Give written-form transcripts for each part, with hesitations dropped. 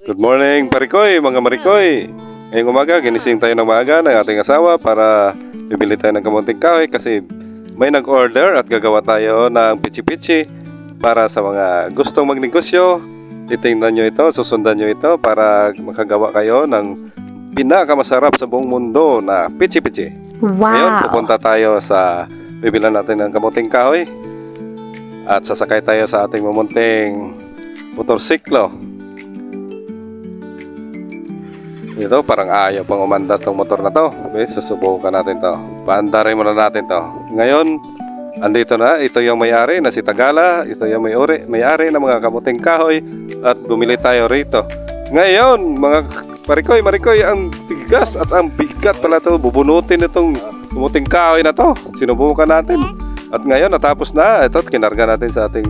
Good morning, Parikoy, mga Marikoy. Ngayong umaga, ginising tayo ng maaga ng ating asawa para bibili tayo ng kamunting kahoy kasi may nag-order at gagawa tayo ng pichi-pichi para sa mga gustong magnegosyo. Titingnan nyo ito, susundan nyo ito para makagawa kayo ng pinakamasarap sa buong mundo na pichi-pichi. Wow! Ngayon, pupunta tayo sa bibilan natin ng kamunting kahoy at sasakay tayo sa ating mamunting motorsiklo. Ito parang ayaw pang umandar tong motor na to. Okay, susubukan natin to. Paandarin muna natin to. Ngayon, andito na. Ito yung may-ari na si Tagala. Ito yung may-ari ng mga kamuting kahoy. At bumili tayo rito. Ngayon, mga Marikoy, ang tigas at ang bigat pala to. Bubunutin itong kamuting kahoy na to. Sinubukan natin. At ngayon, natapos na. Ito, kinarga natin sa ating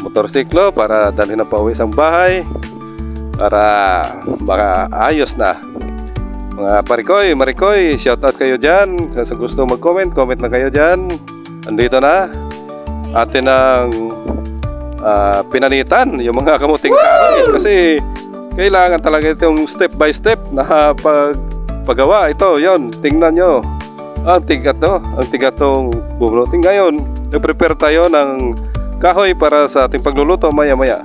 motorsiklo para dalhin na pauwi sa bahay. Para baka ayos na. Mga Marikoy, shoutout kayo dyan. Kung gusto mag-comment, comment na kayo dyan. Andito na atin ang pinanitan yung mga kamuting kahoy. Kasi kailangan talaga itong step by step na paggawa. Ito, yon, tingnan nyo. Ang tigat no? Ang tigat tong bubunutin. Ngayon, nag-prepare tayo ng kahoy para sa ating pagluluto maya-maya.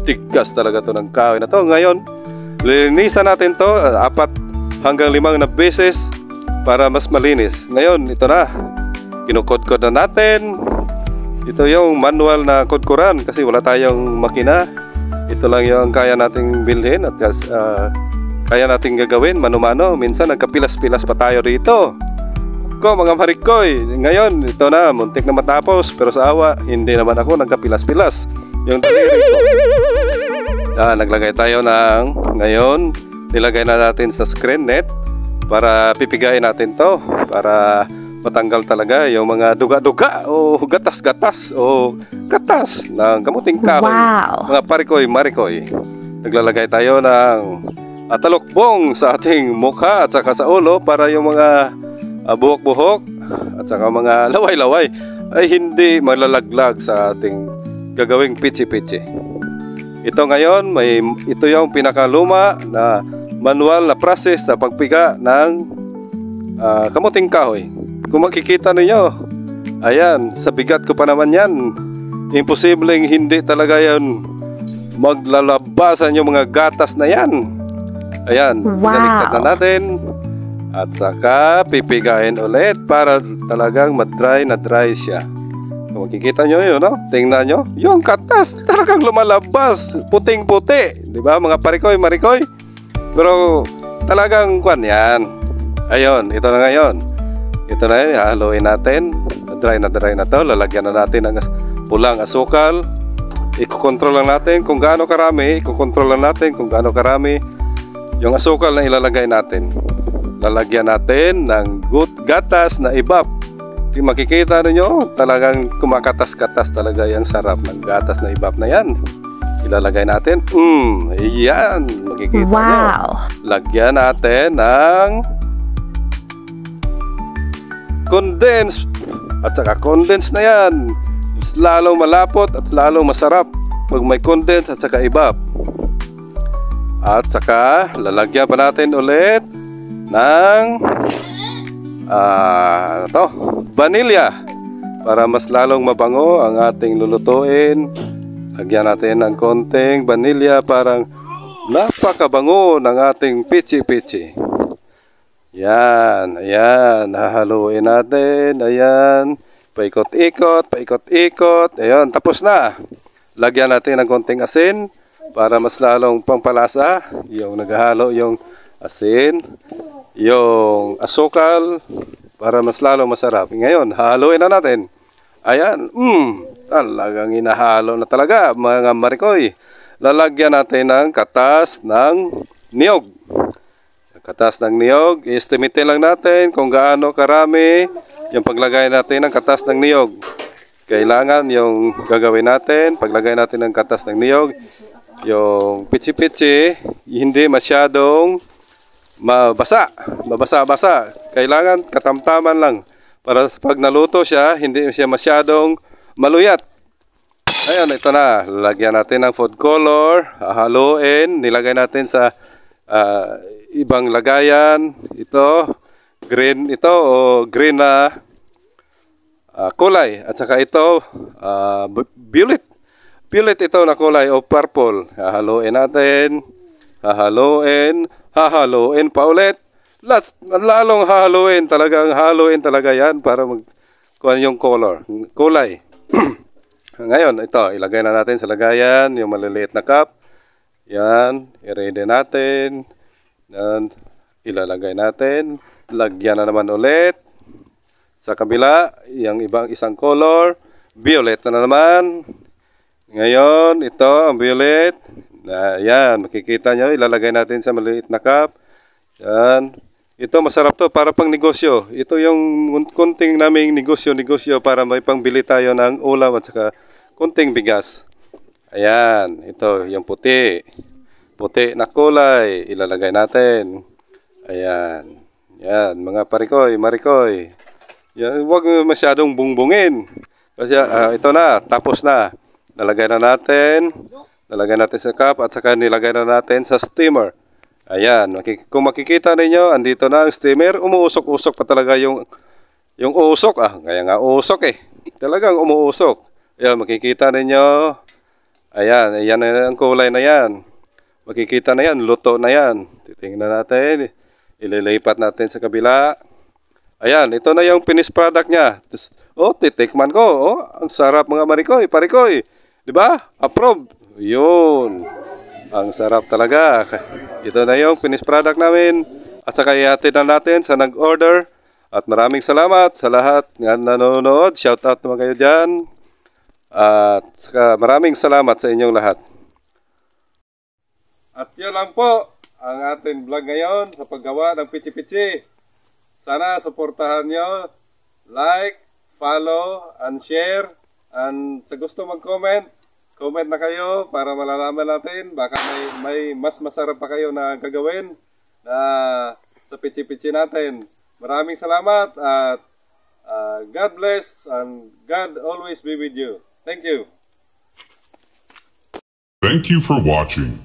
Tigas talaga to ng kahoy na to. Ngayon, lilinisan natin to 4 hanggang 5 na beses para mas malinis. Ngayon, ito na. Kinukod-kod na natin. Ito yung manual na kudkuran kasi wala tayong makina. Ito lang yung kaya nating bilhin at kaya nating gagawin mano-mano. Minsan nagkapilas-pilas pa tayo rito. Ko mga Marikoy, ngayon ito na, muntik na matapos pero sa awa, hindi naman ako nagkapilas-pilas. Yung daliri ko. Naglagay tayo ng ngayon, nilagay na natin sa screen net para pipigain natin to para matanggal talaga yung mga duga-duga o gatas-gatas o katas ng kamuting kahoy. Wow. Mga Marikoy, naglalagay tayo ng talukbong sa ating mukha at saka sa ulo para yung mga buhok-buhok at saka mga laway-laway ay hindi malalaglag sa ating gagawing pichi-pichi. Ito ngayon, ito yung pinakaluma na manual na process sa pagpiga ng kamuting kahoy. Kung makikita ninyo, ayan, sa bigat ko pa naman yan, imposibleng hindi talaga yan maglalabasan yung mga gatas na yan. Ayan, binaligtad na natin at saka pipigain ulit para talagang madry na dry siya. Kung makikita nyo yun, no? Tingnan nyo, yung katas talagang lumalabas, puting-puti, di ba mga Marikoy? Pero talagang kwan yan. Ayun, ito na ngayon. Ito na yun, haluin natin. Dry na to. Lalagyan na natin ng pulang asukal. Iko-control lang natin kung gaano karami. Yung asukal na ilalagay natin. Lalagyan natin ng gatas na ibap. Kung makikita ninyo, talagang kumakatas-katas talaga yung sarap ng gatas na ibap na yan. Ilalagay natin. Yan. Makikita nyo. Lagyan natin ng condensed. At saka condensed na yan. Mas lalong malapot at lalong masarap pag may condensed at saka ibap. At saka lalagyan pa natin ulit ng vanilya para mas lalong mabango ang ating lulutuin. Lagyan natin ng konting vanilya parang napakabango ng ating pichi-pichi. Yan, ayan, hahaluin natin, ayan, paikot-ikot, ayan, tapos na. Lagyan natin ng konting asin para mas lalong pampalasa, yung naghahalo yung asin, yung asukal, para mas lalong masarap. Ngayon, haluin na natin. Ayan, talagang inahalo na talaga, mga Marikoy. Lalagyan natin ng katas ng niyog. Katas ng niyog, i-estimate lang natin kung gaano karami yung paglagay natin ng katas ng niyog. Kailangan yung gagawin natin, paglagay natin ng katas ng niyog, yung pichi-pichi, hindi masyadong mabasa-basa. Kailangan katamtaman lang para pag naluto siya, hindi siya masyadong maluyat. Ayun, ito na. Lalagyan natin ng food color. Hahaluin. Nilagay natin sa ibang lagayan. Ito, green ito o green na kulay. At saka ito, violet. Violet ito na kulay o purple. Hahaluin natin. Hahaluin. Hahaluin pa ulit. Lalong hahaluin. Talagang haluin talaga yan para magkuha yung kulay. Ngayon, ito, ilagay na natin sa lagayan, yung maliliit na cup. Yan, i-ready natin. Yan, ilalagay natin. Lagyan na naman ulit. Sa kabila, yung isang color. Violet na naman. Ngayon, ito, ang violet. Yan, makikita nyo, ilalagay natin sa maliliit na cup. Yan. Ito, masarap to para pang negosyo. Ito yung kunting naming negosyo para may pangbili tayo ng ulam at saka kunting bigas. Ayan, ito yung puti. Puti na kulay, ilalagay natin. Ayan. Yan, mga parikoy, marikoy. Yan, huwag masyadong bungbungin. Kasi ito na, tapos na. Nalagay na natin. Nalagay natin sa cup at saka nilagay na natin sa steamer. Ayan, kung makikita ninyo, andito na ang steamer. Umuusok-usok pa talaga yung usok. Kaya nga usok eh. Talagang umuusok. Ayan, makikita ninyo. Ayan, ayan na ang kulay na yan. Makikita na yan, luto na yan. Titingnan natin. Ililipat natin sa kabila. Ayan, ito na yung finished product niya. Titikman ko. Ang sarap mga marikoy, parikoy. Diba? Approve. Yun. Ang sarap talaga. Ito na yung finished product namin. At saka ihatid na natin sa nag-order. At maraming salamat sa lahat na nanonood. Shout out naman kayo dyan. At saka maraming salamat sa inyong lahat. At yun lang po ang ating vlog ngayon sa paggawa ng pichi-pichi. Sana suportahan nyo. Like, follow, and share. And sa gusto mag-comment, comment na kayo para malalaman natin. Baka may mas masarap pa kayo na gagawin na sa pichi-pichi natin. Maraming salamat at God bless and God always be with you. Thank you. Thank you for watching.